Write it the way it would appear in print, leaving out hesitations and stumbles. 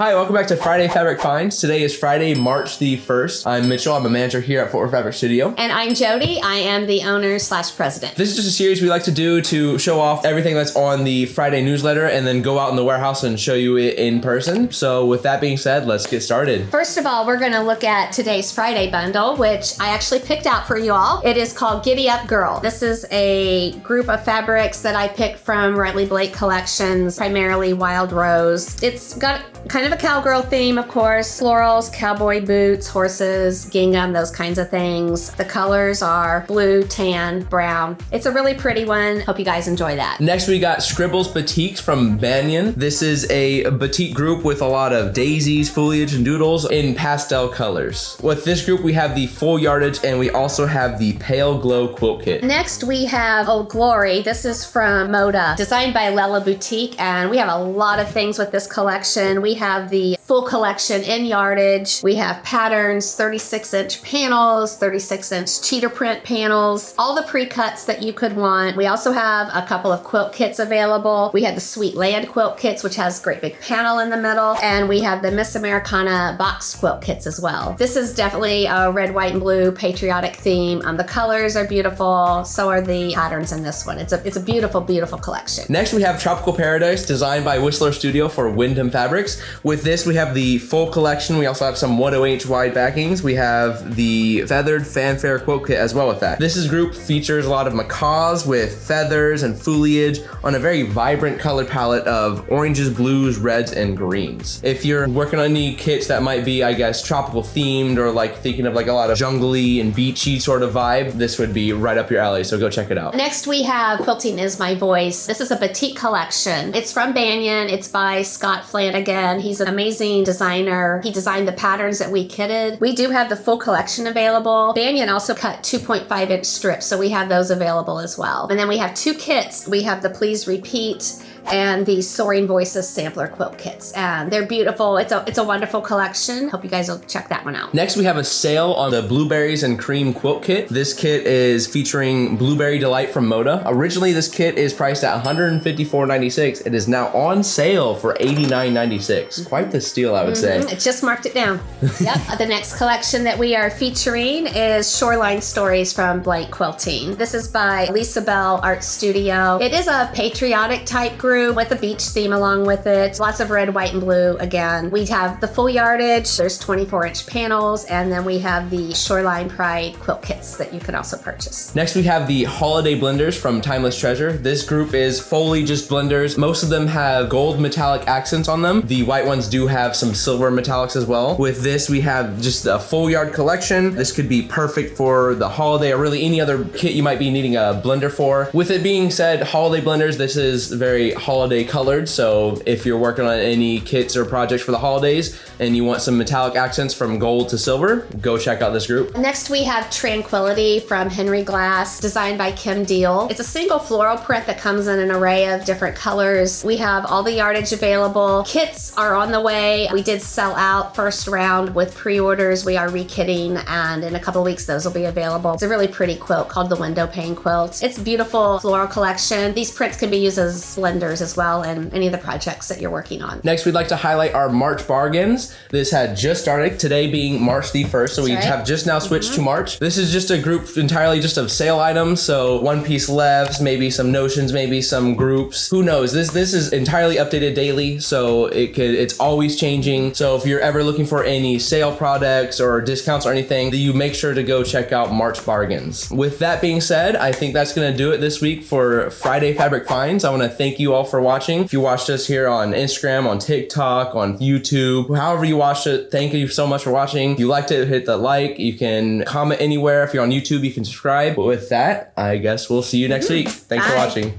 Hi, welcome back to Friday Fabric Finds. Today is Friday, March the 1st. I'm Mitchell. I'm a manager here at Fort Worth Fabric Studio. And I'm Jodie. I am the owner/president. This is just a series we like to do to show off everything that's on the Friday newsletter and then go out in the warehouse and show you it in person. So with that being said, let's get started. First of all, we're going to look at today's Friday bundle, which I actually picked out for you all. It is called Giddy Up Girl. This is a group of fabrics that I picked from Riley Blake collections, primarily Wild Rose. It's got kind of a cowgirl theme, of course. Florals, cowboy boots, horses, gingham, those kinds of things. The colors are blue, tan, brown. It's a really pretty one. Hope you guys enjoy that. Next, we got Scribbles Batiks from Banyan. This is a batik group with a lot of daisies, foliage, and doodles in pastel colors. With this group, we have the full yardage and we also have the Pale Glow Quilt Kit. Next, we have Old Glory. This is from Moda, designed by Lella Boutique, and we have a lot of things with this collection. We have the full collection in yardage. We have patterns, 36-inch panels, 36-inch cheetah print panels, all the pre-cuts that you could want. We also have a couple of quilt kits available. We have the Sweet Land quilt kits, which has a great big panel in the middle, and we have the Miss Americana box quilt kits as well. This is definitely a red, white, and blue patriotic theme. The colors are beautiful. So are the patterns in this one. It's a beautiful, beautiful collection. Next, we have Tropical Paradise, designed by Whistler Studio for Windham Fabrics. With this, we have the full collection. We also have some 1/8 wide backings. We have the feathered fanfare quilt kit as well with that. This group features a lot of macaws with feathers and foliage on a very vibrant color palette of oranges, blues, reds, and greens. If you're working on any kits that might be, I guess, tropical themed or like thinking of like a lot of jungly and beachy sort of vibe, this would be right up your alley, so go check it out. Next, we have Quilting is My Voice. This is a batik collection. It's from Banyan. It's by Scott Flanagan. He's an amazing designer. He designed the patterns that we kitted. We do have the full collection available. Banyan also cut 2.5-inch strips, so we have those available as well. And then we have two kits. We have the Please Repeat and the Soaring Voices sampler quilt kits. And they're beautiful. It's a wonderful collection. Hope you guys will check that one out. Next, we have a sale on the Blueberries and Cream Quilt Kit. This kit is featuring Blueberry Delight from Moda. Originally, this kit is priced at $154.96. It is now on sale for $89.96. Quite the steal, I would say. It just marked it down. Yep. The next collection that we are featuring is Shoreline Stories from Blank Quilting. This is by Lisa Bell Art Studio. It is a patriotic type group with a beach theme along with it. Lots of red, white, and blue again. We have the full yardage. There's 24-inch panels, and then we have the Shoreline Pride quilt kits that you can also purchase. Next, we have the Holiday Blenders from Timeless Treasure. This group is fully just blenders. Most of them have gold metallic accents on them. The white ones do have some silver metallics as well. With this, we have just a full yard collection. This could be perfect for the holiday or really any other kit you might be needing a blender for. With it being said, Holiday Blenders, this is very holiday colored, so if you're working on any kits or projects for the holidays and you want some metallic accents from gold to silver, go check out this group. Next, we have Tranquility from Henry Glass, designed by Kim Deal. It's a single floral print that comes in an array of different colors. We have all the yardage available. Kits are on the way. We did sell out first round with pre-orders. We are rekitting, and in a couple of weeks those will be available. It's a really pretty quilt called the Window Pane Quilt. It's a beautiful floral collection. These prints can be used as blenders as well in any of the projects that you're working on. Next, we'd like to highlight our March bargains. This had just started, today being March the 1st, so we have just now switched to March. This is just a group entirely just of sale items, so one-piece lefts, maybe some notions, maybe some groups. Who knows? This is entirely updated daily, so it's always changing. So if you're ever looking for any sale products or discounts or anything, you make sure to go check out March bargains. With that being said, I think that's gonna do it this week for Friday Fabric Finds. I wanna thank you all for watching. If you watched us here on Instagram, on TikTok, on YouTube, however you watched it, thank you so much for watching. If you liked it, hit the like. You can comment anywhere. If you're on YouTube, you can subscribe. But with that, I guess we'll see you next week. Thanks for watching.